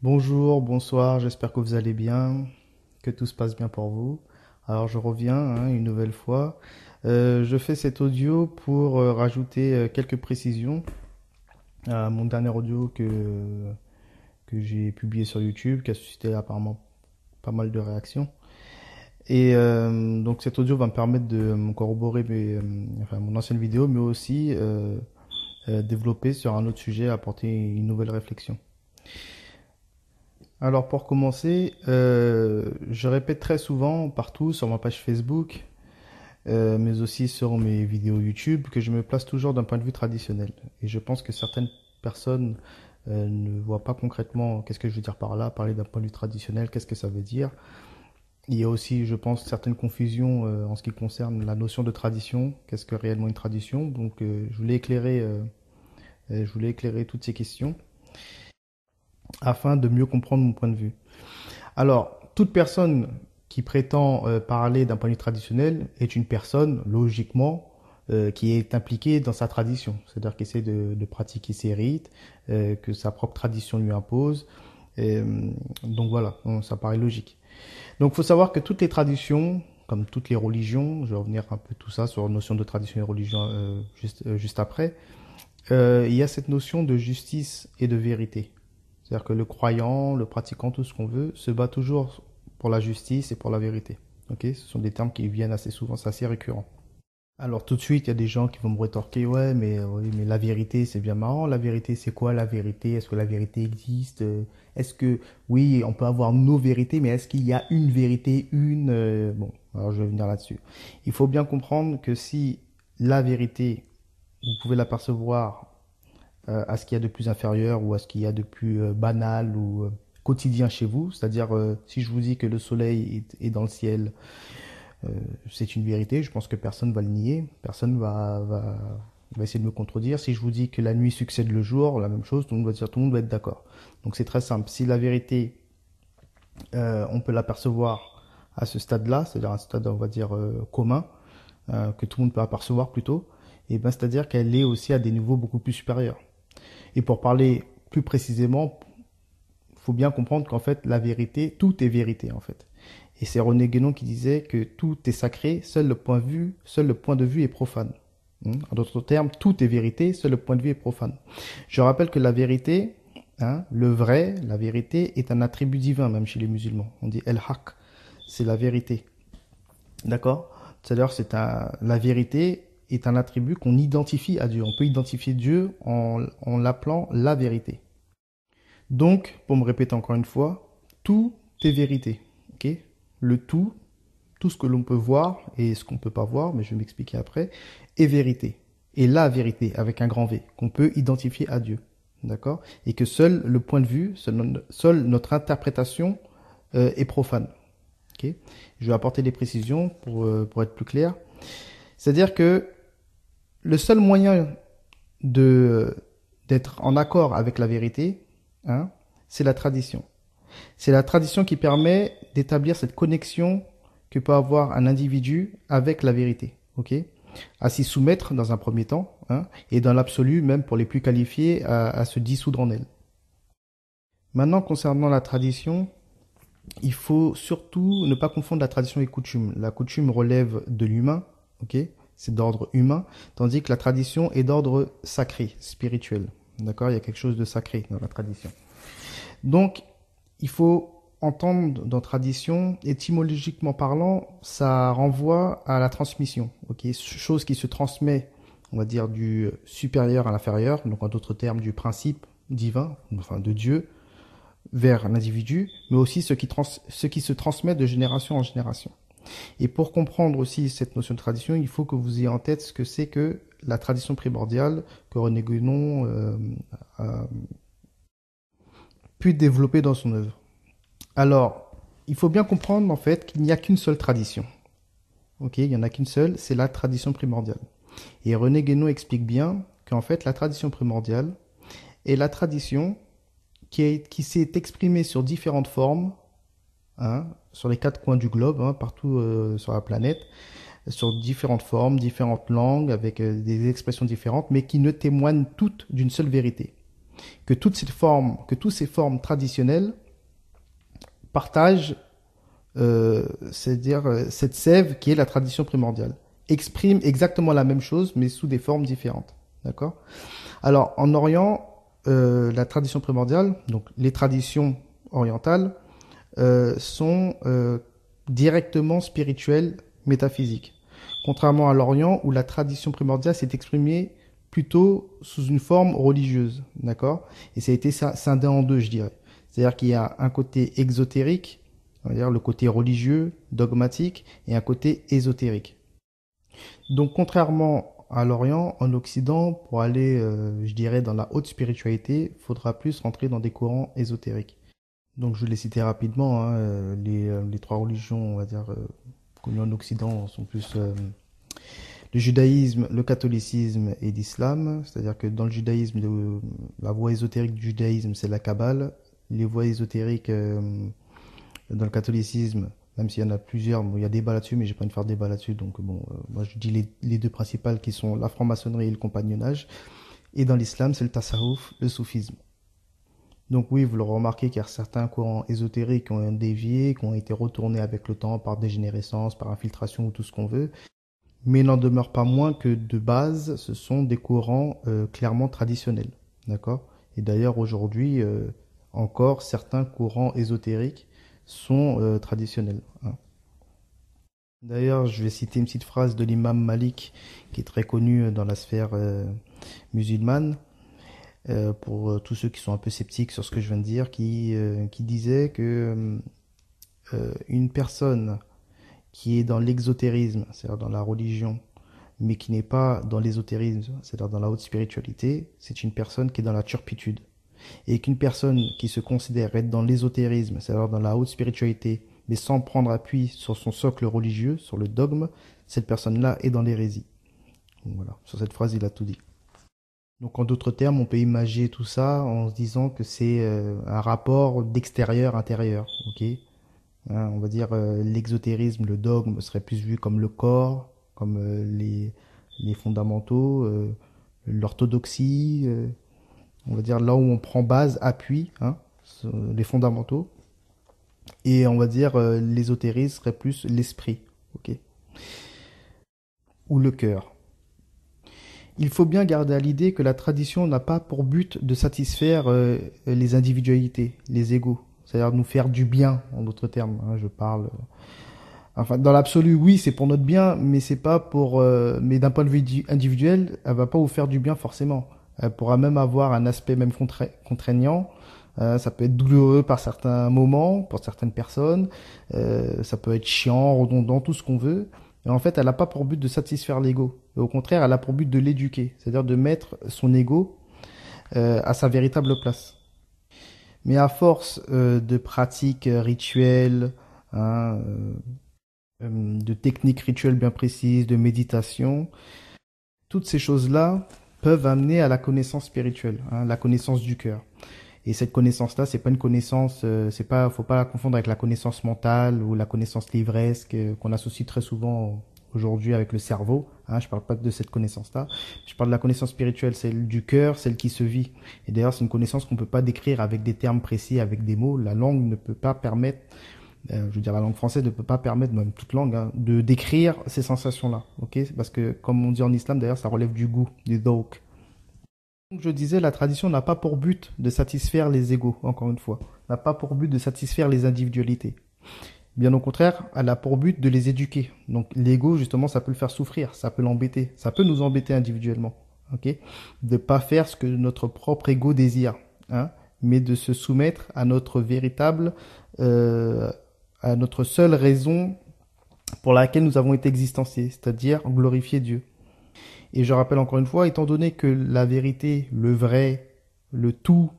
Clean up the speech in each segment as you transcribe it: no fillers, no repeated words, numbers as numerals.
Bonjour, bonsoir, j'espère que vous allez bien, que tout se passe bien pour vous. Alors je reviens une nouvelle fois. Je fais cet audio pour rajouter quelques précisions à mon dernier audio que j'ai publié sur YouTube, qui a suscité apparemment pas mal de réactions. Et donc cet audio va me permettre de me corroborer enfin, mon ancienne vidéo, mais aussi développer sur un autre sujet, apporter une nouvelle réflexion. Alors pour commencer, je répète très souvent partout sur ma page Facebook, mais aussi sur mes vidéos YouTube, que je me place toujours d'un point de vue traditionnel. Et je pense que certaines personnes ne voient pas concrètement qu'est-ce que je veux dire par là, parler d'un point de vue traditionnel, qu'est-ce que ça veut dire. Il y a aussi, je pense, certaines confusions en ce qui concerne la notion de tradition, qu'est-ce que réellement une tradition. Donc je voulais éclairer toutes ces questions afin de mieux comprendre mon point de vue. Alors, toute personne qui prétend parler d'un point de vue traditionnel est une personne, logiquement, qui est impliquée dans sa tradition. C'est-à-dire qui essaie de pratiquer ses rites, que sa propre tradition lui impose. Et, donc voilà, ça paraît logique. Donc il faut savoir que toutes les traditions, comme toutes les religions, je vais revenir un peu tout ça sur la notion de tradition et religion juste après, il y a cette notion de justice et de vérité. C'est-à-dire que le croyant, le pratiquant, tout ce qu'on veut, se bat toujours pour la justice et pour la vérité. Ok, ce sont des termes qui viennent assez souvent, c'est assez récurrent. Alors tout de suite, il y a des gens qui vont me rétorquer, ouais, mais, oui, mais la vérité, c'est bien marrant. La vérité, c'est quoi la vérité? Est-ce que la vérité existe? Est-ce que, oui, on peut avoir nos vérités, mais est-ce qu'il y a une vérité, bon, alors je vais venir là-dessus. Il faut bien comprendre que si la vérité, vous pouvez l'apercevoir à ce qu'il y a de plus inférieur ou à ce qu'il y a de plus banal ou quotidien chez vous. C'est-à-dire, si je vous dis que le soleil est dans le ciel, euh, c'est une vérité. Je pense que personne va le nier. Personne va essayer de me contredire. Si je vous dis que la nuit succède le jour, la même chose, tout le monde va dire, tout le monde va être d'accord. Donc c'est très simple. Si la vérité, on peut l'apercevoir à ce stade-là, c'est-à-dire un stade, on va dire, commun, que tout le monde peut apercevoir plutôt, et ben, c'est-à-dire qu'elle est aussi à des niveaux beaucoup plus supérieurs. Et pour parler plus précisément, il faut bien comprendre qu'en fait, la vérité, tout est vérité en fait. Et c'est René Guénon qui disait que tout est sacré, seul le point de vue est profane. En d'autres termes, tout est vérité, seul le point de vue est profane. Je rappelle que la vérité, le vrai, la vérité est un attribut divin même chez les musulmans. On dit el-haq, c'est la vérité. D'accord? C'est-à-dire, la vérité est un attribut qu'on identifie à Dieu. On peut identifier Dieu en l'appelant la vérité. Donc, pour me répéter encore une fois, tout est vérité. Ok, le tout ce que l'on peut voir et ce qu'on ne peut pas voir, mais je vais m'expliquer après, est vérité. Et la vérité, avec un grand V, qu'on peut identifier à Dieu. D'accord? Et que seul le point de vue, seule notre interprétation est profane. Ok, je vais apporter des précisions pour être plus clair. C'est-à-dire que le seul moyen de d'être en accord avec la vérité, hein, c'est la tradition. C'est la tradition qui permet d'établir cette connexion que peut avoir un individu avec la vérité, ok, à s'y soumettre dans un premier temps, et dans l'absolu, même pour les plus qualifiés, à se dissoudre en elle. Maintenant, concernant la tradition, il faut surtout ne pas confondre la tradition et coutume. La coutume relève de l'humain, ok, c'est d'ordre humain, tandis que la tradition est d'ordre sacré, spirituel. D'accord? Il y a quelque chose de sacré dans la tradition. Donc, il faut entendre dans tradition, étymologiquement parlant, ça renvoie à la transmission, ok, chose qui se transmet, on va dire, du supérieur à l'inférieur, donc en d'autres termes, du principe divin, enfin de Dieu, vers l'individu, mais aussi ce qui se transmet de génération en génération. Et pour comprendre aussi cette notion de tradition, il faut que vous ayez en tête ce que c'est que la tradition primordiale que René Guénon a pu développer dans son œuvre. Alors, il faut bien comprendre en fait qu'il n'y a qu'une seule tradition. Ok, il n'y en a qu'une seule, c'est la tradition primordiale. Et René Guénon explique bien qu'en fait la tradition primordiale est la tradition qui s'est exprimée sur différentes formes, sur les quatre coins du globe, partout sur la planète, sur différentes formes, différentes langues, avec des expressions différentes, mais qui ne témoignent toutes d'une seule vérité. que toutes ces formes traditionnelles partagent, c'est-à-dire cette sève qui est la tradition primordiale, expriment exactement la même chose, mais sous des formes différentes. D'accord? Alors, en Orient, la tradition primordiale, donc les traditions orientales, sont directement spirituelles, métaphysiques. Contrairement à l'Orient, où la tradition primordiale s'est exprimée plutôt sous une forme religieuse, d'accord? Et ça a été scindé en deux, je dirais. C'est-à-dire qu'il y a un côté exotérique, on va dire le côté religieux, dogmatique, et un côté ésotérique. Donc, contrairement à l'Orient, en Occident, pour aller, je dirais, dans la haute spiritualité, il faudra plus rentrer dans des courants ésotériques. Donc, je l'ai cité rapidement, hein, les trois religions, on va dire, connues en Occident sont plus le judaïsme, le catholicisme et l'islam. C'est-à-dire que dans le judaïsme, la voie ésotérique du judaïsme, c'est la Kabbale. Les voies ésotériques dans le catholicisme, même s'il y en a plusieurs, bon, il y a débat là-dessus, mais j'ai pas envie de faire débat là-dessus. Donc bon, moi je dis les deux principales qui sont la franc-maçonnerie et le compagnonnage. Et dans l'islam, c'est le tasawwuf, le soufisme. Donc oui, vous le remarquez qu'il y a certains courants ésotériques qui ont dévié, qui ont été retournés avec le temps par dégénérescence, par infiltration ou tout ce qu'on veut. Mais il n'en demeure pas moins que de base, ce sont des courants clairement traditionnels. D'accord? Et d'ailleurs, aujourd'hui, encore, certains courants ésotériques sont traditionnels, hein. D'ailleurs, je vais citer une petite phrase de l'imam Malik, qui est très connu dans la sphère musulmane, pour tous ceux qui sont un peu sceptiques sur ce que je viens de dire, qui disait que une personne qui est dans l'exotérisme, c'est-à-dire dans la religion, mais qui n'est pas dans l'ésotérisme, c'est-à-dire dans la haute spiritualité, c'est une personne qui est dans la turpitude. Et qu'une personne qui se considère être dans l'ésotérisme, c'est-à-dire dans la haute spiritualité, mais sans prendre appui sur son socle religieux, sur le dogme, cette personne-là est dans l'hérésie. Voilà, sur cette phrase, il a tout dit. Donc en d'autres termes, on peut imaginer tout ça en se disant que c'est un rapport d'extérieur-intérieur, ok? Hein, on va dire l'exotérisme, le dogme serait plus vu comme le corps, comme les fondamentaux, l'orthodoxie, on va dire là où on prend base, appui, hein, les fondamentaux. Et on va dire l'ésotérisme serait plus l'esprit, ok, ou le cœur. Il faut bien garder à l'idée que la tradition n'a pas pour but de satisfaire les individualités, les égos, c'est-à-dire de nous faire du bien, en d'autres termes, hein, je parle. Enfin, dans l'absolu, oui, c'est pour notre bien, mais c'est pas pour. Mais d'un point de vue individuel, elle va pas vous faire du bien forcément. Elle pourra même avoir un aspect même contraignant. Ça peut être douloureux par certains moments, pour certaines personnes. Ça peut être chiant, redondant, tout ce qu'on veut. Et en fait, elle n'a pas pour but de satisfaire l'ego. Au contraire, elle a pour but de l'éduquer, c'est-à-dire de mettre son ego à sa véritable place. Mais à force de pratiques rituelles, hein, de techniques rituelles bien précises, de méditation, toutes ces choses-là peuvent amener à la connaissance spirituelle, hein, la connaissance du cœur. Et cette connaissance-là, c'est pas une connaissance, faut pas la confondre avec la connaissance mentale ou la connaissance livresque qu'on associe très souvent aujourd'hui avec le cerveau. Hein, je parle pas de cette connaissance-là. Je parle de la connaissance spirituelle, celle du cœur, celle qui se vit. Et d'ailleurs, c'est une connaissance qu'on peut pas décrire avec des termes précis, avec des mots. La langue ne peut pas permettre, je veux dire, la langue française ne peut pas permettre, même toute langue, hein, de décrire ces sensations-là. Ok? Parce que, comme on dit en islam, d'ailleurs, ça relève du goût, du dhawq. Donc, je disais, la tradition n'a pas pour but de satisfaire les égos, encore une fois, n'a pas pour but de satisfaire les individualités. Bien au contraire, elle a pour but de les éduquer. Donc l'ego, justement, ça peut le faire souffrir, ça peut l'embêter, ça peut nous embêter individuellement, ok? De pas faire ce que notre propre ego désire, hein, mais de se soumettre à notre véritable, à notre seule raison pour laquelle nous avons été existenciés, c'est-à-dire glorifier Dieu. Et je rappelle encore une fois, étant donné que la vérité, le vrai, le tout,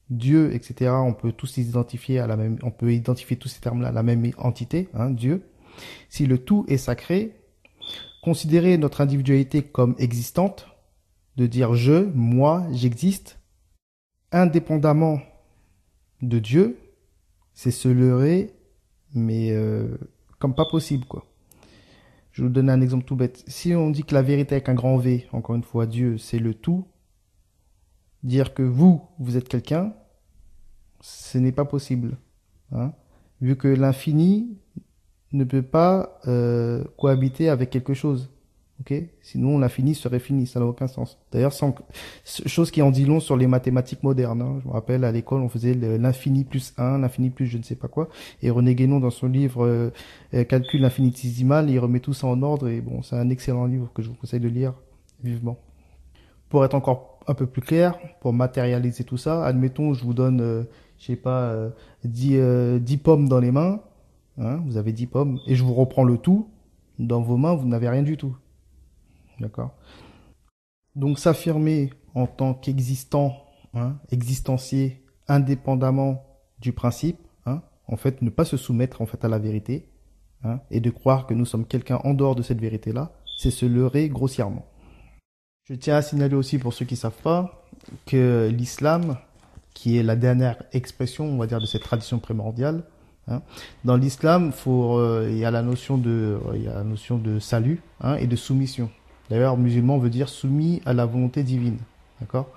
Dieu, etc., on peut tous identifier à la même, on peut identifier tous ces termes-là à la même entité, hein, Dieu. Si le tout est sacré, considérer notre individualité comme existante, de dire je, moi, j'existe, indépendamment de Dieu, c'est se leurrer, mais comme pas possible, quoi. Je vais vous donner un exemple tout bête. Si on dit que la vérité avec un grand V, encore une fois, Dieu, c'est le tout, dire que vous êtes quelqu'un, ce n'est pas possible. Hein, vu que l'infini ne peut pas cohabiter avec quelque chose. Ok? Sinon, l'infini serait fini, ça n'a aucun sens. D'ailleurs, chose qui en dit long sur les mathématiques modernes. Hein. Je me rappelle, à l'école, on faisait l'infini plus un, l'infini plus je ne sais pas quoi. Et René Guénon, dans son livre Calcul infinitésimal, il remet tout ça en ordre. Et bon, c'est un excellent livre que je vous conseille de lire vivement. Pour être encore un peu plus clair, pour matérialiser tout ça, admettons, je vous donne, je sais pas, 10 pommes dans les mains. Hein, vous avez 10 pommes. Et je vous reprends le tout. Dans vos mains, vous n'avez rien du tout. D'accord. Donc s'affirmer en tant qu'existant, hein, existencier, indépendamment du principe, hein, en fait, ne pas se soumettre en fait à la vérité, hein, et de croire que nous sommes quelqu'un en dehors de cette vérité-là, c'est se leurrer grossièrement. Je tiens à signaler aussi pour ceux qui ne savent pas que l'islam, qui est la dernière expression, on va dire, de cette tradition primordiale, hein, dans l'islam, il y a la notion de salut, hein, et de soumission. D'ailleurs, musulman veut dire soumis à la volonté divine. D'accord.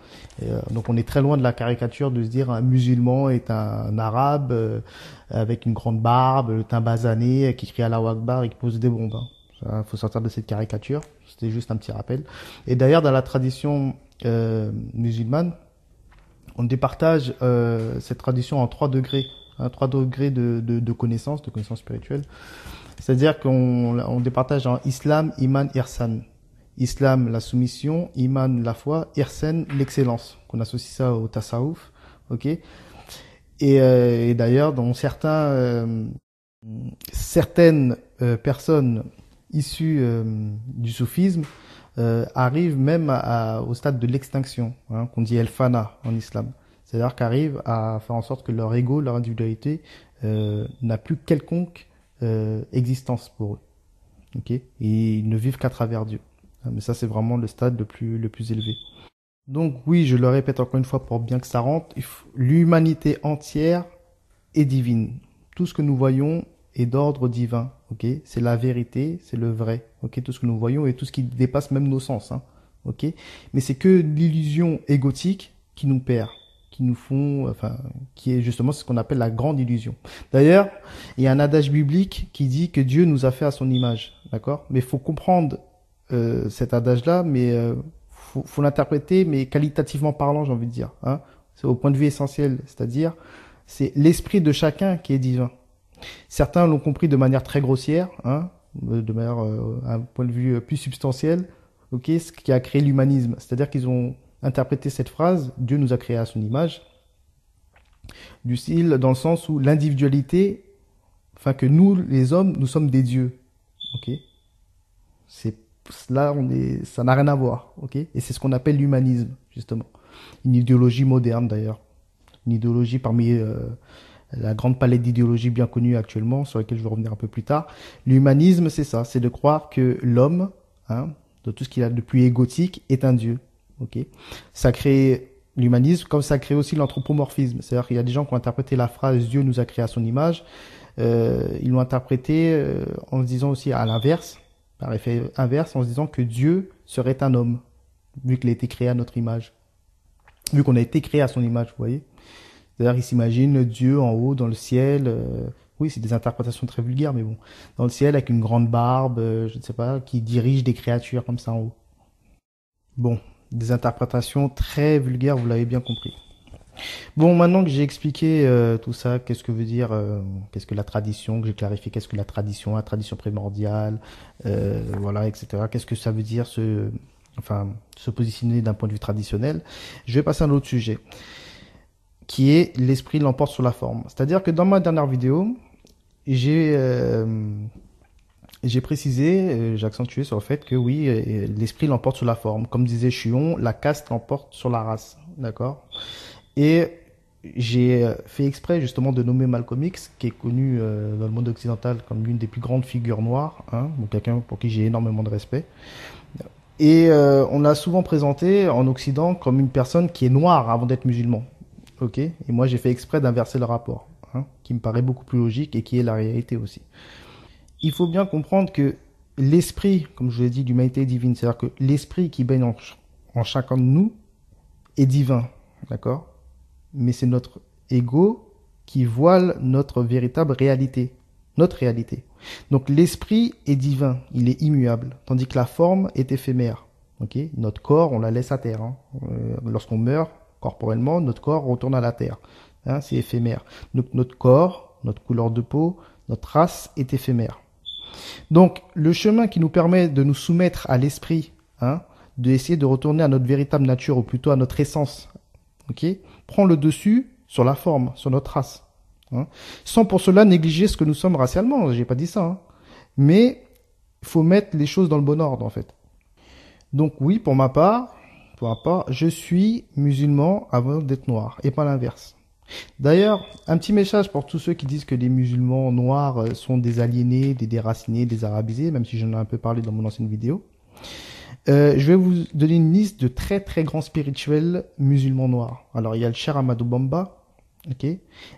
Donc on est très loin de la caricature de se dire un musulman est un arabe avec une grande barbe, le teint basané, qui crie Allahu Akbar et qui pose des bombes. Il faut sortir de cette caricature. C'était juste un petit rappel. Et d'ailleurs, dans la tradition musulmane, on départage cette tradition en 3 degrés. Hein, 3 degrés de connaissance spirituelle. C'est-à-dire qu'on départage en islam, iman, ihsan. Islam, la soumission, iman, la foi, ihsan, l'excellence. Qu'on associe ça au tasawuf. Ok. Et d'ailleurs, dans certaines personnes issues du soufisme arrivent même au stade de l'extinction, hein, qu'on dit el-fana en islam. C'est-à-dire qu'arrivent à faire en sorte que leur ego, leur individualité n'a plus quelconque existence pour eux. Okay, et ils ne vivent qu'à travers Dieu. Mais ça, c'est vraiment le stade le plus élevé. Donc oui, je le répète encore une fois pour bien que ça rentre, l'humanité entière est divine. Tout ce que nous voyons est d'ordre divin. Okay, c'est la vérité, c'est le vrai. Okay, tout ce que nous voyons et tout ce qui dépasse même nos sens. Hein. Okay, mais c'est que l'illusion égotique qui nous perd, qui est justement ce qu'on appelle la grande illusion. D'ailleurs, il y a un adage biblique qui dit que Dieu nous a fait à son image, d'accord? Mais il faut comprendre cet adage-là, mais faut l'interpréter, mais qualitativement parlant, j'ai envie de dire. Hein? C'est au point de vue essentiel, c'est-à-dire c'est l'esprit de chacun qui est divin. Certains l'ont compris de manière très grossière, hein, de manière un point de vue plus substantiel, ok, ce qui a créé l'humanisme, c'est-à-dire qu'ils ont interprété cette phrase, Dieu nous a créé à son image, du style dans le sens où l'individualité, enfin que nous, les hommes, nous sommes des dieux, ok. Ça n'a rien à voir, ok. Et c'est ce qu'on appelle l'humanisme, justement. Une idéologie moderne d'ailleurs, une idéologie parmi la grande palette d'idéologies bien connues actuellement, sur lesquelles je vais revenir un peu plus tard. L'humanisme, c'est ça, c'est de croire que l'homme, hein, de tout ce qu'il a de plus égotique, est un dieu. Okay. Ça crée l'humanisme, comme ça crée aussi l'anthropomorphisme. C'est-à-dire qu'il y a des gens qui ont interprété la phrase Dieu nous a créé à son image. Ils l'ont interprété en se disant aussi à l'inverse, par effet inverse, en se disant que Dieu serait un homme, vu qu'il a été créé à notre image. Vu qu'on a été créé à son image, vous voyez. C'est-à-dire qu'ils s'imaginent Dieu en haut, dans le ciel. Oui, c'est des interprétations très vulgaires, mais bon. Dans le ciel, avec une grande barbe, je ne sais pas, qui dirige des créatures comme ça en haut. Bon. Des interprétations très vulgaires, vous l'avez bien compris. Bon, maintenant que j'ai expliqué tout ça, qu'est-ce que veut dire, qu'est-ce que la tradition, que j'ai clarifié qu'est-ce que la tradition primordiale, voilà, etc. Qu'est-ce que ça veut dire se positionner d'un point de vue traditionnel. Je vais passer à un autre sujet, qui est l'esprit l'emporte sur la forme. C'est-à-dire que dans ma dernière vidéo, j'ai précisé, j'ai accentué sur le fait que oui, l'esprit l'emporte sur la forme. Comme disait Chion, la caste l'emporte sur la race. D'accord? Et j'ai fait exprès justement de nommer Malcolm X, qui est connu dans le monde occidental comme l'une des plus grandes figures noires, hein, donc quelqu'un pour qui j'ai énormément de respect. Et on l'a souvent présenté en Occident comme une personne qui est noire avant d'être musulman. Ok? Et moi j'ai fait exprès d'inverser le rapport, hein, qui me paraît beaucoup plus logique et qui est la réalité aussi. Il faut bien comprendre que l'esprit, comme je vous l'ai dit, d'humanité divine, c'est-à-dire que l'esprit qui baigne en chacun de nous est divin. d'accord? Mais c'est notre ego qui voile notre véritable réalité, notre réalité. Donc l'esprit est divin, il est immuable, tandis que la forme est éphémère. Ok, notre corps, on la laisse à terre, hein. Lorsqu'on meurt corporellement, notre corps retourne à la terre. Hein, c'est éphémère. Donc notre corps, notre couleur de peau, notre race est éphémère. Donc le chemin qui nous permet de nous soumettre à l'esprit, hein, d'essayer de retourner à notre véritable nature, ou plutôt à notre essence, ok, prend le dessus sur la forme, sur notre race. Hein, sans pour cela négliger ce que nous sommes racialement, j'ai pas dit ça. Hein, mais il faut mettre les choses dans le bon ordre, en fait. Donc oui, pour ma part, je suis musulman avant d'être noir, et pas l'inverse. D'ailleurs, un petit message pour tous ceux qui disent que les musulmans noirs sont des aliénés, des déracinés, des arabisés, même si j'en ai un peu parlé dans mon ancienne vidéo. Je vais vous donner une liste de très très grands spirituels musulmans noirs. Alors il y a le Cheikh Ahmadou Bamba, ok,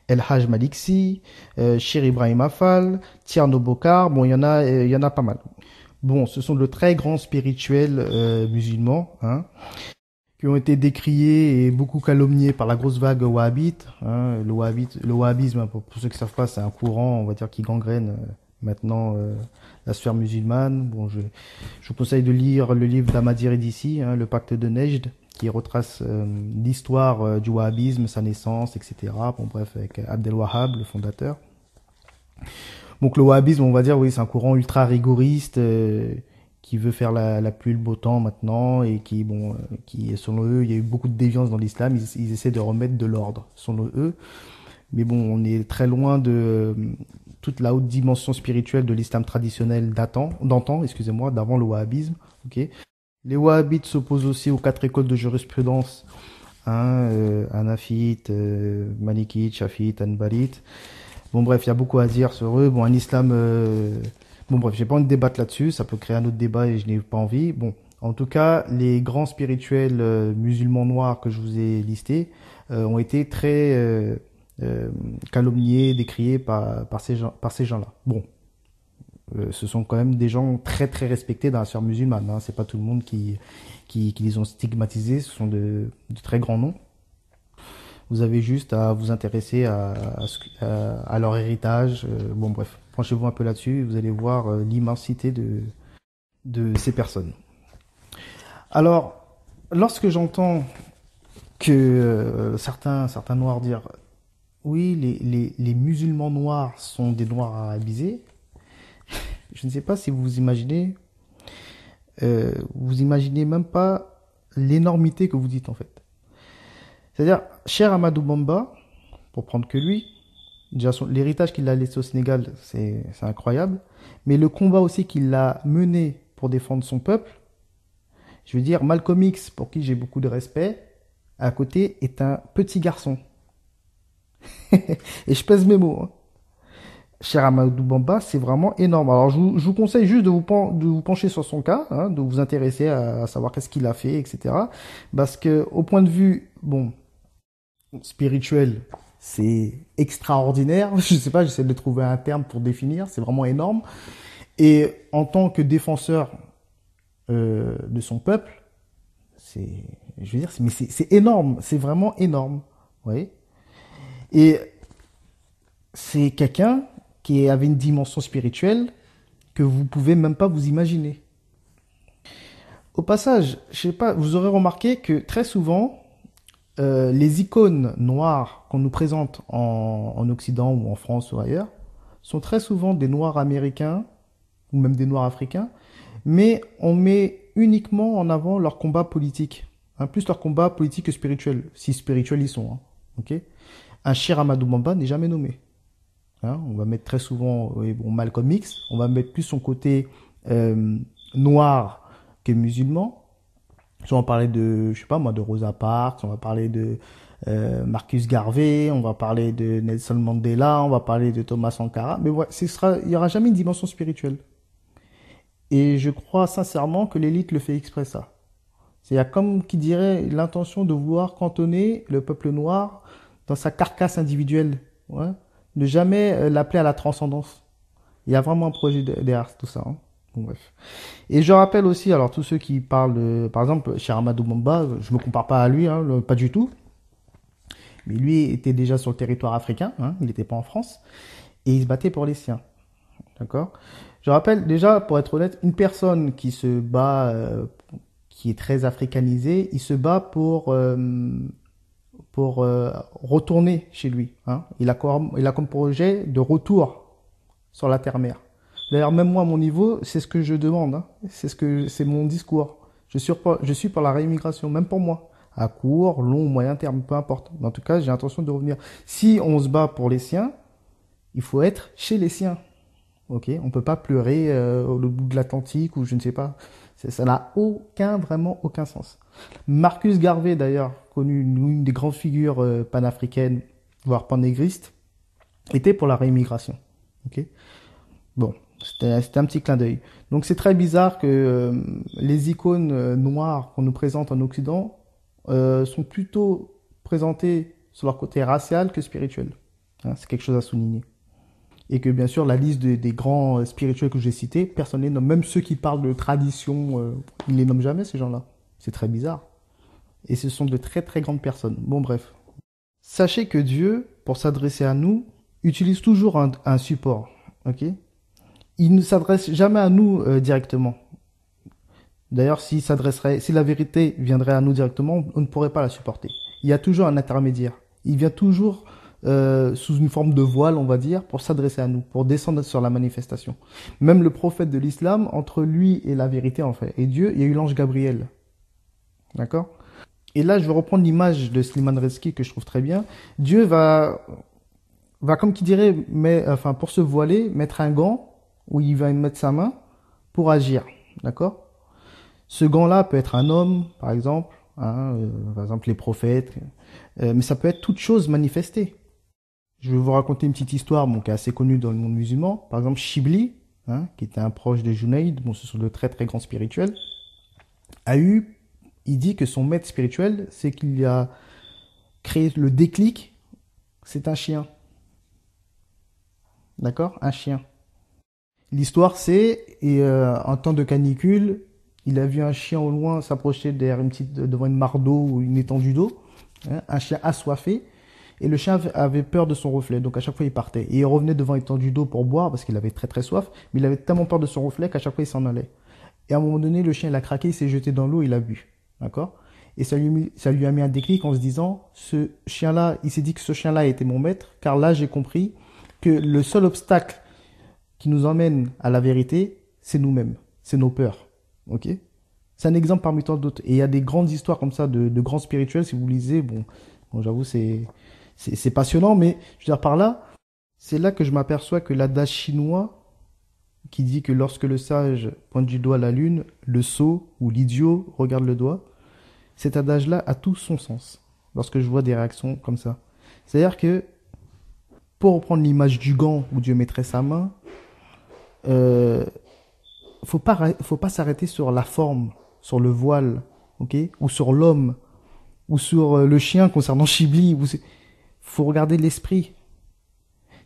El Hajj Maliksi, Cheikh Ibrahim Afal, Tierno Bokar, bon il y en a pas mal. Bon, ce sont de très grands spirituels musulmans, hein, qui ont été décriés et beaucoup calomniés par la grosse vague wahhabite. Hein. Le wahhabisme, pour ceux qui ne savent pas, c'est un courant, on va dire, qui gangrène maintenant la sphère musulmane. Bon, je vous conseille de lire le livre d'Ahmadi Idrissi, hein, Le Pacte de Nejd, qui retrace l'histoire du wahhabisme, sa naissance, etc. Bon, bref, avec Abdel Wahhab, le fondateur. Donc le wahhabisme, on va dire, oui, c'est un courant ultra rigoriste qui veut faire la pluie, le beau temps maintenant et qui, bon, qui, selon eux, il y a eu beaucoup de déviance dans l'islam. Ils essaient de remettre de l'ordre, selon eux. Mais bon, on est très loin de toute la haute dimension spirituelle de l'islam traditionnel d'antan, excusez-moi, d'avant le wahhabisme. Okay. Les wahhabites s'opposent aussi aux 4 écoles de jurisprudence, hein, Hanafite, Malikite, Shafite, Hanbalite. Bon bref, il y a beaucoup à dire sur eux. Bon, un islam... Bon bref, j'ai pas envie de débattre là-dessus, ça peut créer un autre débat et je n'ai pas envie. Bon, en tout cas, les grands spirituels musulmans noirs que je vous ai listés ont été très calomniés, décriés par ces gens-là. Bon, ce sont quand même des gens très très respectés dans la sphère musulmane. Hein. C'est pas tout le monde qui les ont stigmatisés, ce sont de très grands noms. Vous avez juste à vous intéresser à leur héritage. Bon, bref, penchez-vous un peu là-dessus. Vous allez voir l'immensité de ces personnes. Alors, lorsque j'entends que certains noirs dire oui, les musulmans noirs sont des noirs arabisés, je ne sais pas si vous imaginez même pas l'énormité que vous dites en fait. C'est-à-dire, cher Ahmadou Bamba, pour prendre que lui, déjà l'héritage qu'il a laissé au Sénégal, c'est incroyable, mais le combat aussi qu'il a mené pour défendre son peuple, je veux dire, Malcolm X, pour qui j'ai beaucoup de respect, à côté est un petit garçon. Et je pèse mes mots. Hein. Cher Ahmadou Bamba, c'est vraiment énorme. Alors, je vous conseille juste de vous pencher sur son cas, hein, de vous intéresser à savoir qu'est-ce qu'il a fait, etc. Parce que, au point de vue, bon, spirituel, c'est extraordinaire. Je sais pas, j'essaie de trouver un terme pour définir. C'est vraiment énorme. Et en tant que défenseur de son peuple, je veux dire, mais c'est énorme. C'est vraiment énorme. Vous voyez. Et c'est quelqu'un qui avait une dimension spirituelle que vous pouvez même pas vous imaginer. Au passage, je sais pas, vous aurez remarqué que très souvent, les icônes noires qu'on nous présente en Occident ou en France ou ailleurs sont très souvent des noirs américains ou même des noirs africains, mais on met uniquement en avant leur combat politique, hein, plus leur combat politique que spirituel, si spirituels ils sont. Hein, okay. Un Cheikh Ahmadou Bamba n'est jamais nommé. Hein, on va mettre très souvent Malcolm X, on va mettre plus son côté noir que musulman. On va parler de, je sais pas moi, de Rosa Parks, on va parler de Marcus Garvey, on va parler de Nelson Mandela, on va parler de Thomas Sankara, mais ouais, il y aura jamais une dimension spirituelle. Et je crois sincèrement que l'élite le fait exprès ça. C'est comme qui dirait l'intention de vouloir cantonner le peuple noir dans sa carcasse individuelle, ouais, ne jamais l'appeler à la transcendance. Il y a vraiment un projet derrière tout ça. Hein. Bon, bref. Et je rappelle aussi, alors tous ceux qui parlent, par exemple, chez Ahmadou Bamba, je me compare pas à lui, hein, pas du tout. Mais lui était déjà sur le territoire africain, hein, il n'était pas en France, et il se battait pour les siens. D'accord? Je rappelle déjà, pour être honnête, une personne qui se bat, qui est très africanisée, il se bat pour retourner chez lui. Hein. Il a comme projet de retour sur la terre-mère. D'ailleurs, même moi, à mon niveau, c'est ce que je demande. Hein. C'est mon discours. Je suis pour la réimmigration, même pour moi. À court, long, moyen terme, peu importe. Mais en tout cas, j'ai l'intention de revenir. Si on se bat pour les siens, il faut être chez les siens. Ok, on peut pas pleurer au bout de l'Atlantique ou je ne sais pas. Ça n'a vraiment aucun sens. Marcus Garvey, d'ailleurs, connu une des grandes figures panafricaines, voire panégristes, était pour la réimmigration. Ok, bon, c'était un petit clin d'œil. Donc c'est très bizarre que les icônes noires qu'on nous présente en Occident sont plutôt présentées sur leur côté racial que spirituel. Hein, c'est quelque chose à souligner. Et que bien sûr, la liste des grands spirituels que j'ai cités, personne ne les nomme. Même ceux qui parlent de tradition, ils ne les nomment jamais, ces gens-là. C'est très bizarre. Et ce sont de très très grandes personnes. Bon, bref. Sachez que Dieu, pour s'adresser à nous, utilise toujours un support. Ok? Il ne s'adresse jamais à nous directement. D'ailleurs, si la vérité viendrait à nous directement, on ne pourrait pas la supporter. Il y a toujours un intermédiaire. Il vient toujours sous une forme de voile, on va dire, pour s'adresser à nous, pour descendre sur la manifestation. Même le prophète de l'islam, entre lui et la vérité, en fait, et Dieu, il y a eu l'ange Gabriel. D'accord? Et là, je vais reprendre l'image de Slimane Rezki que je trouve très bien. Dieu va comme qui dirait, pour se voiler, mettre un gant où il va mettre sa main pour agir. D'accord? Ce gant-là peut être un homme, par exemple, hein, par exemple les prophètes, mais ça peut être toute chose manifestée. Je vais vous raconter une petite histoire qui est assez connue dans le monde musulman. Par exemple, Shibli, hein, qui était un proche de Junaïd, ce sont de très très grands spirituels, il dit que son maître spirituel, c'est qu'il a créé le déclic, c'est un chien. D'accord? Un chien. L'histoire en temps de canicule, il a vu un chien au loin s'approcher devant une mare d'eau ou une étendue d'eau, hein, un chien assoiffé, et le chien avait peur de son reflet, donc à chaque fois il partait. Et il revenait devant une étendue d'eau pour boire, parce qu'il avait très très soif, mais il avait tellement peur de son reflet qu'à chaque fois il s'en allait. Et à un moment donné, le chien il a craqué, il s'est jeté dans l'eau, il a bu. D'accord? Et ça lui a mis un déclic en se disant, il s'est dit que ce chien-là était mon maître, car là j'ai compris que le seul obstacle qui nous emmène à la vérité, c'est nous-mêmes, c'est nos peurs. Ok? C'est un exemple parmi tant d'autres. Et il y a des grandes histoires comme ça de grands spirituels, si vous lisez, bon j'avoue, c'est passionnant, mais je veux dire par là, c'est là que je m'aperçois que l'adage chinois qui dit que lorsque le sage pointe du doigt la lune, le sot ou l'idiot regarde le doigt, cet adage-là a tout son sens lorsque je vois des réactions comme ça. C'est-à-dire que, pour reprendre l'image du gant où Dieu mettrait sa main, faut pas s'arrêter sur la forme, sur le voile, ok, ou sur l'homme, ou sur le chien concernant Chibli. Faut regarder l'esprit.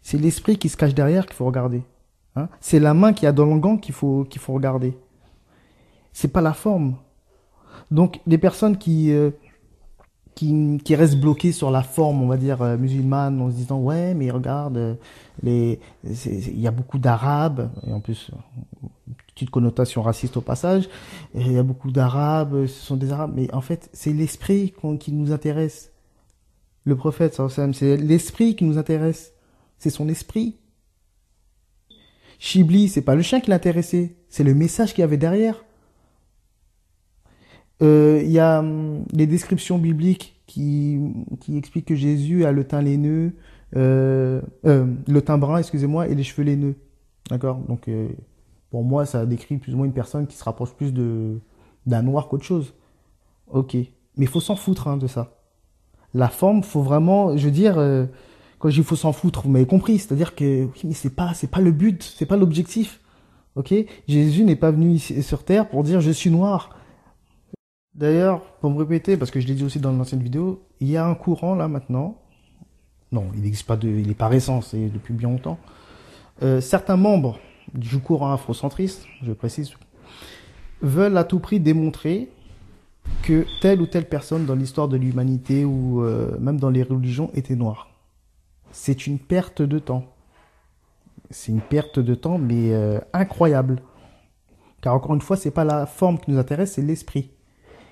C'est l'esprit qui se cache derrière qu'il faut regarder. Hein, c'est la main qu'il y a dans le gant qu'il faut regarder. C'est pas la forme. Donc les personnes qui restent bloquées sur la forme, on va dire musulmane, en se disant ouais mais regarde il y a beaucoup d'arabes et en plus petite connotation raciste au passage, et il y a beaucoup d'arabes, ce sont des arabes, mais en fait c'est l'esprit qui nous intéresse. Le prophète sallallahu alayhi wa sallam, c'est l'esprit qui nous intéresse, c'est son esprit. Chibli, c'est pas le chien qui l'intéressait, c'est le message qu'il y avait derrière. Il y a les descriptions bibliques qui expliquent que Jésus a le teint laineux, le teint brun, excusez-moi, et les cheveux laineux. D'accord? Donc, pour moi, ça décrit plus ou moins une personne qui se rapproche plus d'un noir qu'autre chose. Ok. Mais il faut s'en foutre hein, de ça. La forme, faut vraiment, je veux dire, quand je dis faut s'en foutre, vous m'avez compris. C'est-à-dire que, oui, mais c'est pas le but, c'est pas l'objectif. Ok? Jésus n'est pas venu ici, sur terre pour dire je suis noir. D'ailleurs, pour me répéter, parce que je l'ai dit aussi dans l'ancienne vidéo, il y a un courant là maintenant. Non, il n'existe pas il n'est pas récent, c'est depuis bien longtemps. Certains membres du courant afrocentriste, je précise, veulent à tout prix démontrer que telle ou telle personne dans l'histoire de l'humanité ou même dans les religions était noire. C'est une perte de temps. C'est une perte de temps, mais incroyable. Car encore une fois, c'est pas la forme qui nous intéresse, c'est l'esprit.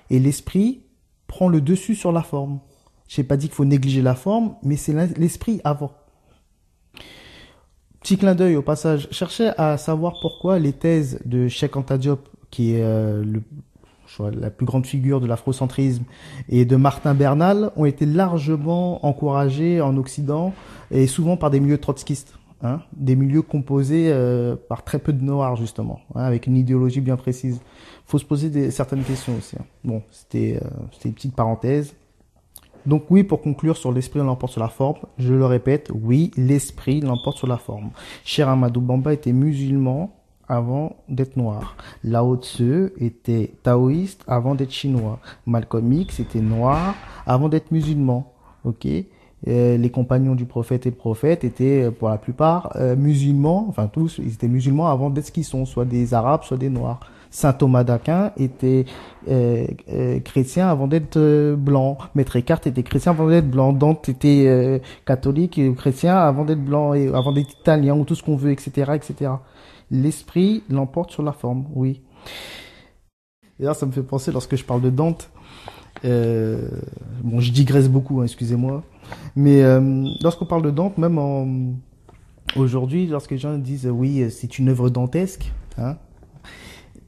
Et l'esprit prend le dessus sur la forme. Je n'ai pas dit qu'il faut négliger la forme, mais c'est l'esprit avant. Petit clin d'œil au passage, cherchez à savoir pourquoi les thèses de Cheikh Anta Diop, qui est la plus grande figure de l'afrocentrisme, et de Martin Bernal, ont été largement encouragées en Occident, et souvent par des milieux trotskistes. Hein, des milieux composés par très peu de noirs, justement, hein, avec une idéologie bien précise. Faut se poser certaines questions aussi. Hein. Bon, c'était une petite parenthèse. Donc oui, pour conclure sur l'esprit l'emporte sur la forme, je le répète, oui, l'esprit l'emporte sur la forme. Cheikh Ahmadou Bamba était musulman avant d'être noir. Lao Tse était taoïste avant d'être chinois. Malcolm X était noir avant d'être musulman. Ok. Les compagnons du prophète et le prophète étaient pour la plupart musulmans, enfin tous, ils étaient musulmans avant d'être ce qu'ils sont, soit des arabes, soit des noirs. Saint Thomas d'Aquin était chrétien avant d'être blanc. Maître Eckhart était chrétien avant d'être blanc. Dante était catholique et chrétien avant d'être blanc et avant d'être italien ou tout ce qu'on veut, etc., etc. L'esprit l'emporte sur la forme, oui. D'ailleurs, ça me fait penser lorsque je parle de Dante. Bon, je digresse beaucoup, hein, excusez-moi. Mais lorsqu'on parle de Dante, même aujourd'hui, lorsque les gens disent oui, c'est une œuvre dantesque, hein,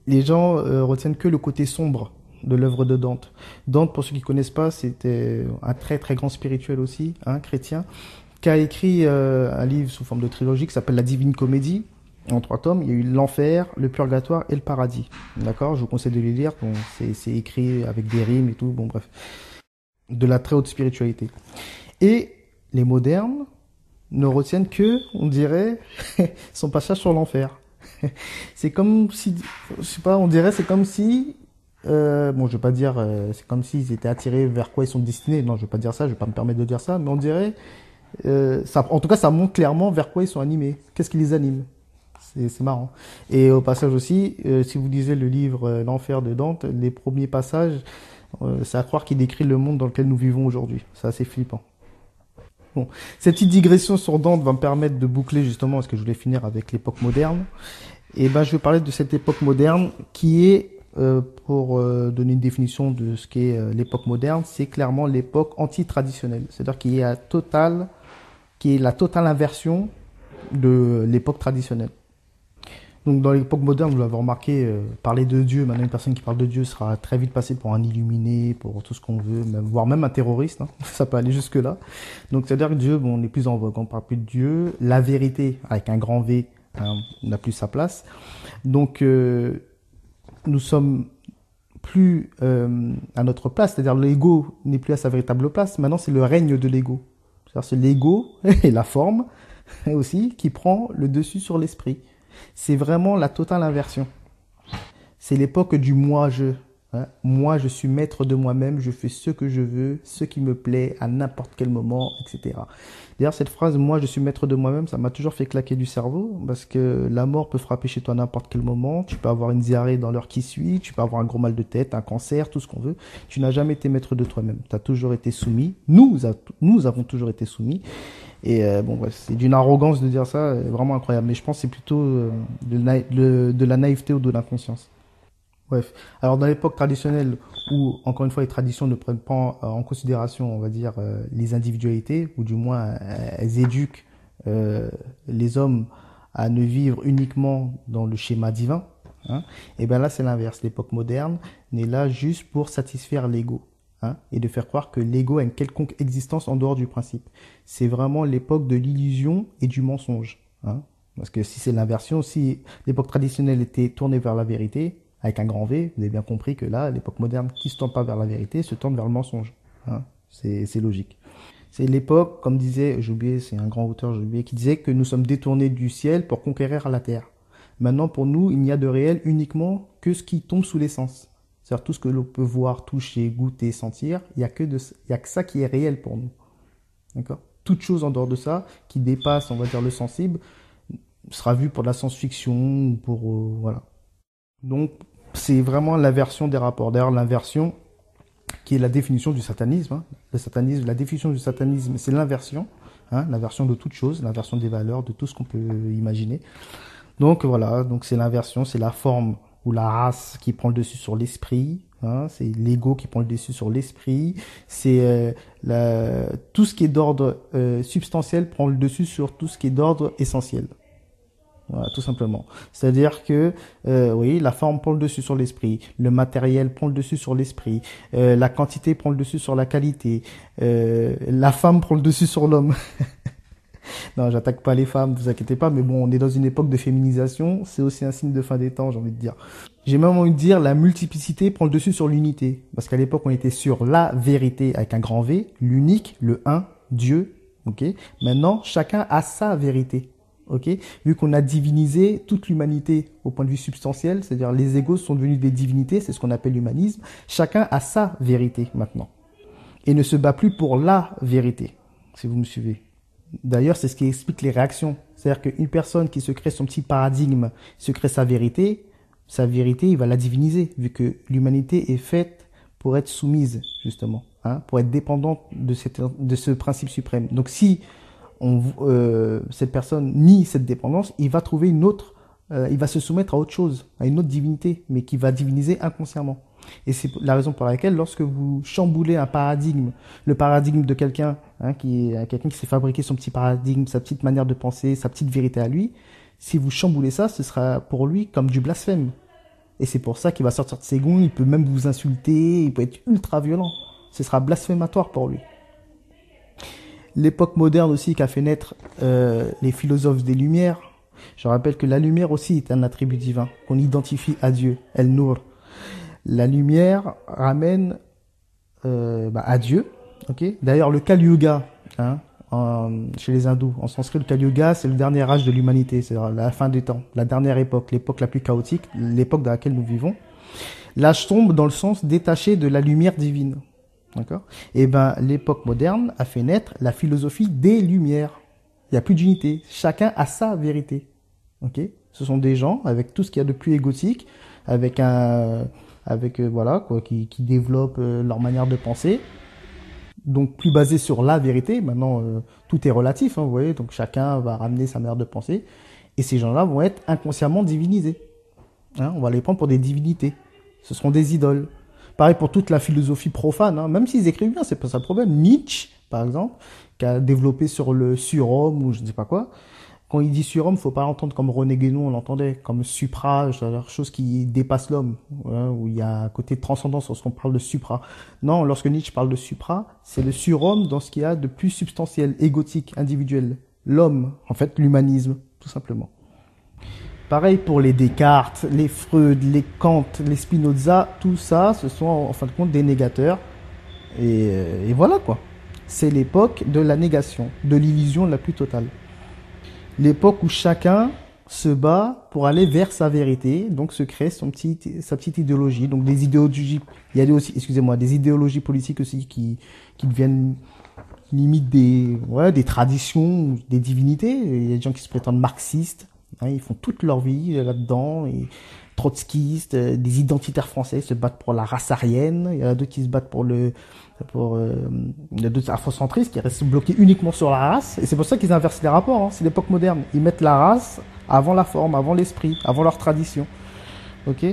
les gens retiennent que le côté sombre de l'œuvre de Dante. Dante, pour ceux qui ne connaissent pas, c'était un très très grand spirituel aussi, hein, chrétien, qui a écrit un livre sous forme de trilogie qui s'appelle La Divine Comédie. En 3 tomes, il y a eu l'enfer, le purgatoire et le paradis. D'accord? Je vous conseille de les lire. Bon, c'est écrit avec des rimes et tout. Bon, bref. De la très haute spiritualité. Et les modernes ne retiennent que, on dirait, son passage sur l'enfer. C'est comme si, je sais pas, on dirait, c'est comme si, bon, je vais pas dire, c'est comme s'ils étaient attirés vers quoi ils sont destinés. Non, je vais pas dire ça, je vais pas me permettre de dire ça, mais on dirait, ça, en tout cas, ça montre clairement vers quoi ils sont animés. Qu'est-ce qui les anime? C'est marrant. Et au passage aussi, si vous lisez le livre L'Enfer de Dante, les premiers passages, c'est à croire qu'il décrit le monde dans lequel nous vivons aujourd'hui. C'est assez flippant. Bon, cette petite digression sur Dante va me permettre de boucler justement, parce que je voulais finir avec l'époque moderne. Et ben, je vais parler de cette époque moderne qui est, pour donner une définition de ce qu'est l'époque moderne, c'est clairement l'époque anti-traditionnelle. C'est-à-dire qui est la totale inversion de l'époque traditionnelle. Donc dans l'époque moderne, vous l'avez remarqué, parler de Dieu, maintenant une personne qui parle de Dieu sera très vite passée pour un illuminé, pour tout ce qu'on veut, même, voire même un terroriste, hein. Ça peut aller jusque là. Donc c'est-à-dire que Dieu, bon, on n'est plus en vogue, on parle plus de Dieu. La vérité, avec un grand V, hein, n'a plus sa place. Donc nous sommes plus à notre place, c'est-à-dire l'ego n'est plus à sa véritable place. Maintenant c'est le règne de l'ego. C'est-à-dire c'est l'ego et la forme aussi qui prend le dessus sur l'esprit. C'est vraiment la totale inversion. C'est l'époque du moi-je. Hein. Moi, je suis maître de moi-même, je fais ce que je veux, ce qui me plaît, à n'importe quel moment, etc. D'ailleurs, cette phrase, moi, je suis maître de moi-même, ça m'a toujours fait claquer du cerveau, parce que la mort peut frapper chez toi à n'importe quel moment. Tu peux avoir une diarrhée dans l'heure qui suit, tu peux avoir un gros mal de tête, un cancer, tout ce qu'on veut. Tu n'as jamais été maître de toi-même. Tu as toujours été soumis. Nous avons toujours été soumis. Et bon, bref, c'est d'une arrogance de dire ça, vraiment incroyable. Mais je pense que c'est plutôt de la naïveté ou de l'inconscience. Bref. Alors, dans l'époque traditionnelle où, encore une fois, les traditions ne prennent pas en considération, on va dire, les individualités, ou du moins, elles éduquent les hommes à ne vivre uniquement dans le schéma divin, hein, et bien là, c'est l'inverse. L'époque moderne n'est là juste pour satisfaire l'ego. Hein, et de faire croire que l'ego a une quelconque existence en dehors du principe. C'est vraiment l'époque de l'illusion et du mensonge. Hein, parce que si c'est l'inversion, si l'époque traditionnelle était tournée vers la vérité, avec un grand V, vous avez bien compris que là, l'époque moderne qui se tourne pas vers la vérité, se tourne vers le mensonge. Hein, c'est logique. C'est l'époque, comme disait, j'ai oublié, c'est un grand auteur, j'ai oublié, qui disait que nous sommes détournés du ciel pour conquérir la terre. Maintenant, pour nous, il n'y a de réel uniquement que ce qui tombe sous les sens. C'est-à-dire tout ce que l'on peut voir, toucher, goûter, sentir, il n'y a que ça qui est réel pour nous. D'accord? Toute chose en dehors de ça, qui dépasse, on va dire, le sensible, sera vue pour de la science-fiction ou pour... voilà. Donc, c'est vraiment l'inversion des rapports. D'ailleurs, l'inversion, qui est la définition du satanisme. Hein. Le satanisme, la définition du satanisme, c'est l'inversion, hein, l'inversion de toute chose, l'inversion des valeurs, de tout ce qu'on peut imaginer. Donc voilà, donc c'est l'inversion, c'est la forme ou la race qui prend le dessus sur l'esprit, hein, c'est l'ego qui prend le dessus sur l'esprit, c'est tout ce qui est d'ordre substantiel prend le dessus sur tout ce qui est d'ordre essentiel. Voilà, tout simplement. C'est-à-dire que, oui, la forme prend le dessus sur l'esprit, le matériel prend le dessus sur l'esprit, la quantité prend le dessus sur la qualité, la femme prend le dessus sur l'homme. Non, j'attaque pas les femmes, vous inquiétez pas, mais bon, on est dans une époque de féminisation, c'est aussi un signe de fin des temps, j'ai envie de dire. J'ai même envie de dire, la multiplicité prend le dessus sur l'unité. Parce qu'à l'époque, on était sur la vérité avec un grand V, l'unique, le un, Dieu, ok? Maintenant, chacun a sa vérité. Ok, vu qu'on a divinisé toute l'humanité au point de vue substantiel, c'est-à-dire les égos sont devenus des divinités, c'est ce qu'on appelle l'humanisme. Chacun a sa vérité maintenant et ne se bat plus pour la vérité, si vous me suivez. D'ailleurs, c'est ce qui explique les réactions. C'est-à-dire qu'une personne qui se crée son petit paradigme, se crée sa vérité, il va la diviniser, vu que l'humanité est faite pour être soumise, justement, hein, pour être dépendante de ce principe suprême. Donc si cette personne nie cette dépendance, il va trouver une autre, il va se soumettre à autre chose, à une autre divinité, mais qui va diviniser inconsciemment. Et c'est la raison pour laquelle, lorsque vous chamboulez un paradigme, le paradigme de quelqu'un, hein, quelqu'un qui s'est fabriqué son petit paradigme, sa petite manière de penser, sa petite vérité à lui, si vous chamboulez ça, ce sera pour lui comme du blasphème. Et c'est pour ça qu'il va sortir de ses gonds, il peut même vous insulter, il peut être ultra violent. Ce sera blasphématoire pour lui. L'époque moderne aussi qui a fait naître les philosophes des Lumières. Je rappelle que la lumière aussi est un attribut divin qu'on identifie à Dieu, El Nour. La lumière ramène à Dieu. Okay. D'ailleurs, le Kali Yuga, hein, chez les hindous, en sanskrit, le Kali Yuga, c'est le dernier âge de l'humanité, c'est la fin des temps, la dernière époque, l'époque la plus chaotique, l'époque dans laquelle nous vivons. L'âge sombre dans le sens détaché de la lumière divine. D'accord. Et ben, l'époque moderne a fait naître la philosophie des Lumières. Il n'y a plus d'unité. Chacun a sa vérité. Ok. Ce sont des gens avec tout ce qu'il y a de plus égotique, voilà quoi, qui développent leur manière de penser. Donc plus basé sur la vérité. Maintenant, tout est relatif, hein, vous voyez. Donc chacun va ramener sa manière de penser. Et ces gens-là vont être inconsciemment divinisés. Hein, on va les prendre pour des divinités. Ce seront des idoles. Pareil pour toute la philosophie profane, hein. Même s'ils écrivent bien, c'est pas ça le problème. Nietzsche, par exemple, qui a développé sur le surhomme ou je ne sais pas quoi. Quand il dit surhomme, faut pas l'entendre comme René Guénon, on l'entendait, comme supra, c'est-à-dire chose qui dépasse l'homme, hein, où il y a un côté de transcendance lorsqu'on parle de supra. Non, lorsque Nietzsche parle de supra, c'est le surhomme dans ce qu'il y a de plus substantiel, égotique, individuel. L'homme, en fait, l'humanisme, tout simplement. Pareil pour les Descartes, les Freud, les Kant, les Spinoza, tout ça, ce sont en fin de compte des négateurs. Et voilà quoi. C'est l'époque de la négation, de l'illusion la plus totale. L'époque où chacun se bat pour aller vers sa vérité, donc se crée sa petite idéologie. Donc des idéologies, il y a aussi, des idéologies politiques aussi qui deviennent limite des traditions, des divinités. Il y a des gens qui se prétendent marxistes. Hein, ils font toute leur vie là-dedans, et trotskistes, des identitaires français se battent pour la race aryenne, il y en a d'autres qui se battent il y a d'autres afrocentristes qui restent bloqués uniquement sur la race, et c'est pour ça qu'ils inversent les rapports, hein, c'est l'époque moderne, ils mettent la race avant la forme, avant l'esprit, avant leur tradition. Ok.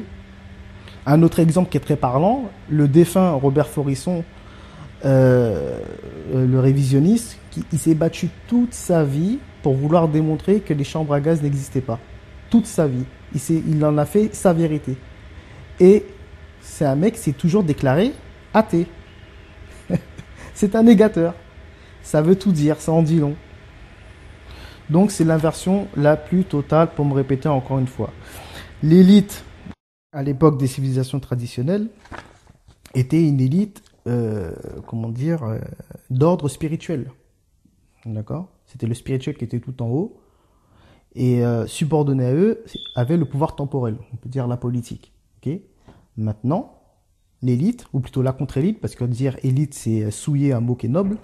Un autre exemple qui est très parlant, le défunt Robert Faurisson, le révisionniste, il s'est battu toute sa vie pour vouloir démontrer que les chambres à gaz n'existaient pas. Toute sa vie. Il en a fait sa vérité. Et c'est un mec qui s'est toujours déclaré athée. C'est un négateur. Ça veut tout dire, ça en dit long. Donc c'est l'inversion la plus totale, pour me répéter encore une fois. L'élite, à l'époque des civilisations traditionnelles, était une élite, d'ordre spirituel. D'accord ? C'était le spirituel qui était tout en haut. Et subordonné à eux, avait le pouvoir temporel, on peut dire la politique. Okay. Maintenant, l'élite, ou plutôt la contre-élite, parce que dire élite, c'est souiller un mot qui est noble,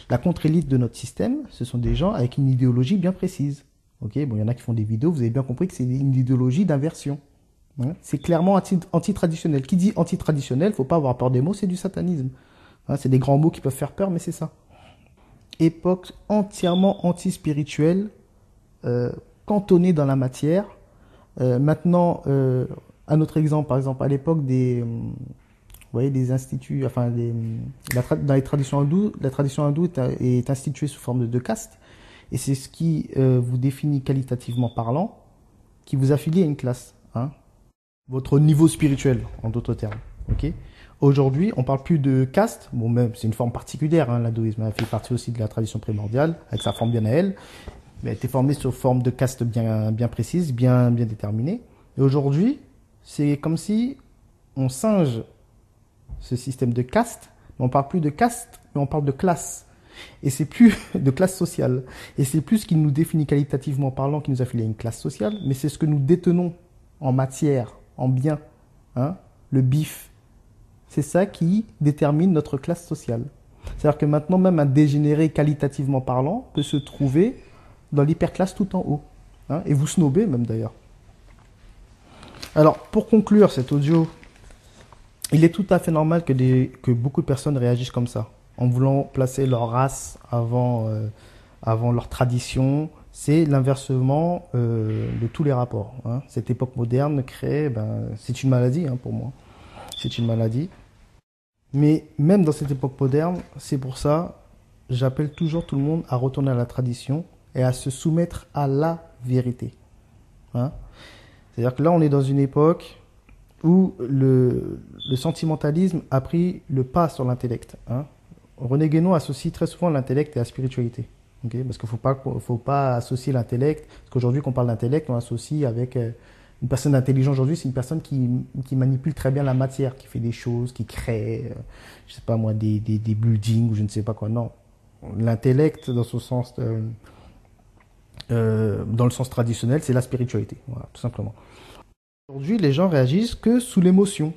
la contre-élite de notre système, ce sont des gens avec une idéologie bien précise. Okay. Bon, il y en a qui font des vidéos, vous avez bien compris que c'est une idéologie d'inversion. Hein. C'est clairement anti-traditionnel. Qui dit anti-traditionnel, faut pas avoir peur des mots, c'est du satanisme. Hein, c'est des grands mots qui peuvent faire peur, mais c'est ça. Époque entièrement anti-spirituelle, cantonnée dans la matière. Maintenant, un autre exemple, par exemple, à l'époque vous voyez, des instituts, enfin, dans les traditions hindoues, la tradition hindoue est instituée sous forme de caste, et c'est ce qui vous définit qualitativement parlant, qui vous affilie à une classe, hein. Votre niveau spirituel, en d'autres termes. Ok. Aujourd'hui, on parle plus de caste. Bon, même c'est une forme particulière, hein, l'hindouisme. Elle fait partie aussi de la tradition primordiale, avec sa forme bien à elle. Mais elle était formée sur forme de caste bien précise, bien déterminée. Et aujourd'hui, c'est comme si on singe ce système de caste, mais on parle plus de caste, mais on parle de classe. Et c'est plus de classe sociale. Et c'est plus ce qui nous définit qualitativement parlant, qui nous affilie à une classe sociale, mais c'est ce que nous détenons en matière, en bien, hein, le bif. C'est ça qui détermine notre classe sociale. C'est-à-dire que maintenant, même un dégénéré qualitativement parlant peut se trouver dans l'hyperclasse tout en haut, hein, et vous snobez même d'ailleurs. Alors, pour conclure cet audio, il est tout à fait normal que beaucoup de personnes réagissent comme ça, en voulant placer leur race avant leur tradition. C'est l'inversement de tous les rapports, hein. Cette époque moderne crée, c'est une maladie, hein, pour moi. C'est une maladie. Mais même dans cette époque moderne, c'est pour ça, j'appelle toujours tout le monde à retourner à la tradition et à se soumettre à la vérité, hein. C'est-à-dire que là, on est dans une époque où le sentimentalisme a pris le pas sur l'intellect, hein. René Guénon associe très souvent l'intellect et la spiritualité. Okay, parce qu'il ne faut pas associer l'intellect. Parce qu'aujourd'hui, quand on parle d'intellect, on associe avec une personne intelligente aujourd'hui, c'est une personne qui manipule très bien la matière, qui fait des choses, qui crée, je sais pas moi, des buildings ou je ne sais pas quoi. Non. L'intellect, dans son sens, dans le sens traditionnel, c'est la spiritualité. Voilà, tout simplement. Aujourd'hui, les gens réagissent que sous l'émotion.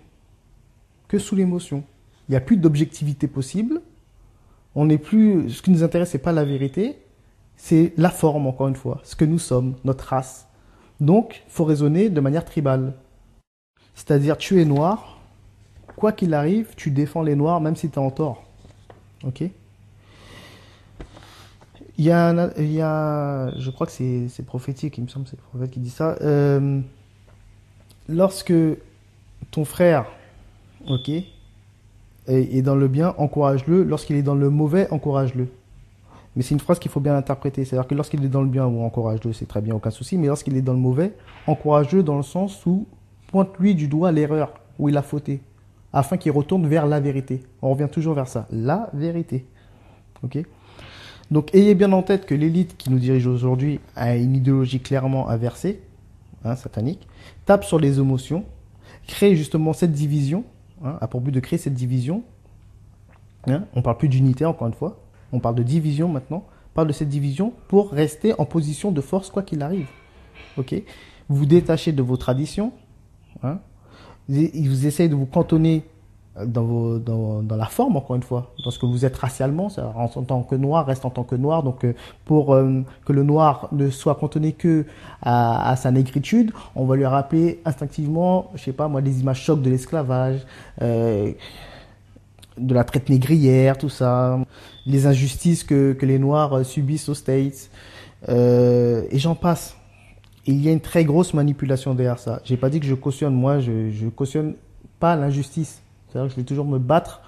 Que sous l'émotion. Il n'y a plus d'objectivité possible. On n'est plus, ce qui nous intéresse, c'est pas la vérité, c'est la forme, encore une fois, ce que nous sommes, notre race. Donc, il faut raisonner de manière tribale. C'est-à-dire, tu es noir, quoi qu'il arrive, tu défends les noirs, même si tu es en tort. Ok? Je crois que c'est prophétique, il me semble que c'est le prophète qui dit ça. Lorsque ton frère, ok, est dans le bien, encourage-le. Lorsqu'il est dans le mauvais, encourage-le. Mais c'est une phrase qu'il faut bien interpréter. C'est-à-dire que lorsqu'il est dans le bien, ou encourage-le, c'est très bien, aucun souci. Mais lorsqu'il est dans le mauvais, encourage-le dans le sens où pointe-lui du doigt l'erreur, où il a fauté, afin qu'il retourne vers la vérité. On revient toujours vers ça, la vérité. Ok? Donc ayez bien en tête que l'élite qui nous dirige aujourd'hui a une idéologie clairement inversée, hein, satanique, tape sur les émotions, crée justement cette division, hein, a pour but de créer cette division. Hein, on ne parle plus d'unité, encore une fois. On parle de division maintenant. On parle de cette division pour rester en position de force quoi qu'il arrive. Ok? Vous vous détachez de vos traditions. Hein, vous essayez de vous cantonner dans la forme, encore une fois. Parce que vous êtes racialement, en tant que noir, reste en tant que noir. Donc, pour que le noir ne soit cantonné que à sa négritude, on va lui rappeler instinctivement, je sais pas moi, des images chocs de l'esclavage, de la traite négrière, tout ça, les injustices que les Noirs subissent aux States, et j'en passe. Et il y a une très grosse manipulation derrière ça. J'ai pas dit que je cautionne, moi, je cautionne pas l'injustice. C'est-à-dire que je vais toujours me battre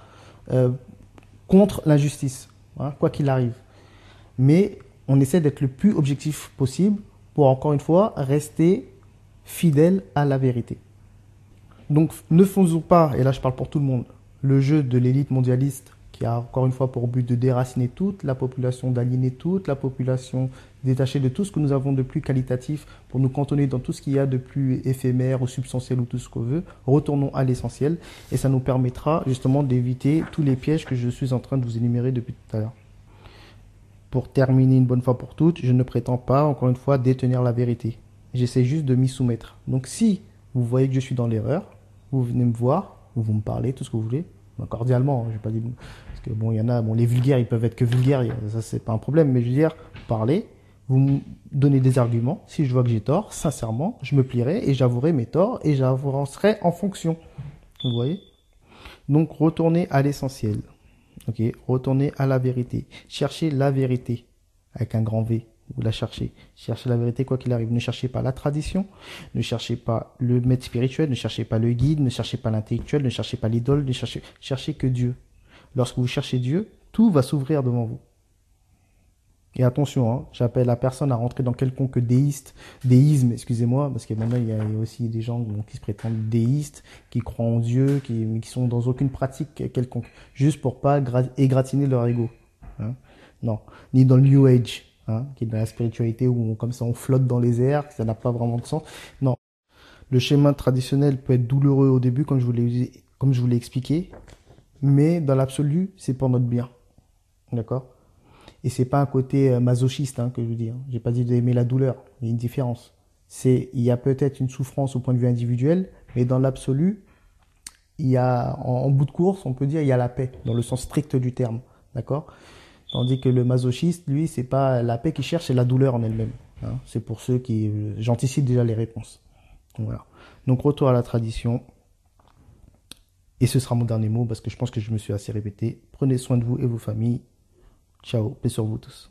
contre l'injustice, hein, quoi qu'il arrive. Mais on essaie d'être le plus objectif possible pour, encore une fois, rester fidèle à la vérité. Donc, ne faisons pas, et là je parle pour tout le monde, le jeu de l'élite mondialiste qui a encore une fois pour but de déraciner toute la population, d'aliéner toute la population, détacher de tout ce que nous avons de plus qualitatif pour nous cantonner dans tout ce qu'il y a de plus éphémère ou substantiel ou tout ce qu'on veut. Retournons à l'essentiel et ça nous permettra justement d'éviter tous les pièges que je suis en train de vous énumérer depuis tout à l'heure. Pour terminer une bonne fois pour toutes, je ne prétends pas, encore une fois, détenir la vérité. J'essaie juste de m'y soumettre. Donc si vous voyez que je suis dans l'erreur, vous venez me voir, vous me parlez, tout ce que vous voulez, cordialement, hein, je vais pas dire, parce que bon, il y en a, bon, les vulgaires, ils peuvent être que vulgaires, ça c'est pas un problème, mais je veux dire, parlez, vous me donnez des arguments, si je vois que j'ai tort, sincèrement, je me plierai et j'avouerai mes torts et j'avancerai en fonction. Vous voyez? Donc, retournez à l'essentiel. Ok, retournez à la vérité. Cherchez la vérité avec un grand V. Vous la cherchez. Cherchez la vérité quoi qu'il arrive. Ne cherchez pas la tradition, ne cherchez pas le maître spirituel, ne cherchez pas le guide, ne cherchez pas l'intellectuel, ne cherchez pas l'idole, cherchez que Dieu. Lorsque vous cherchez Dieu, tout va s'ouvrir devant vous. Et attention, hein, j'appelle la personne à rentrer dans quelconque déisme, excusez-moi, parce que maintenant il y a aussi des gens qui se prétendent déistes, qui croient en Dieu, qui sont dans aucune pratique quelconque, juste pour pas égratigner leur ego. Hein. Non, ni dans le New Age, hein, qui est dans la spiritualité où comme ça on flotte dans les airs, ça n'a pas vraiment de sens. Non, le schéma traditionnel peut être douloureux au début, comme je vous l'ai expliqué, mais dans l'absolu, c'est pour notre bien. D'accord? Et c'est pas un côté masochiste que je vous dis. Hein. J'ai pas dit d'aimer la douleur. Il y a une différence. Il y a peut-être une souffrance au point de vue individuel, mais dans l'absolu, il y a, en bout de course, on peut dire, il y a la paix, dans le sens strict du terme. D'accord? Tandis que le masochiste, lui, c'est pas la paix qu'il cherche, c'est la douleur en elle-même. Hein. C'est pour ceux qui, j'anticipe déjà les réponses. Donc, voilà. Donc, retour à la tradition. Et ce sera mon dernier mot parce que je pense que je me suis assez répété. Prenez soin de vous et vos familles. Ciao, paix sur vous tous.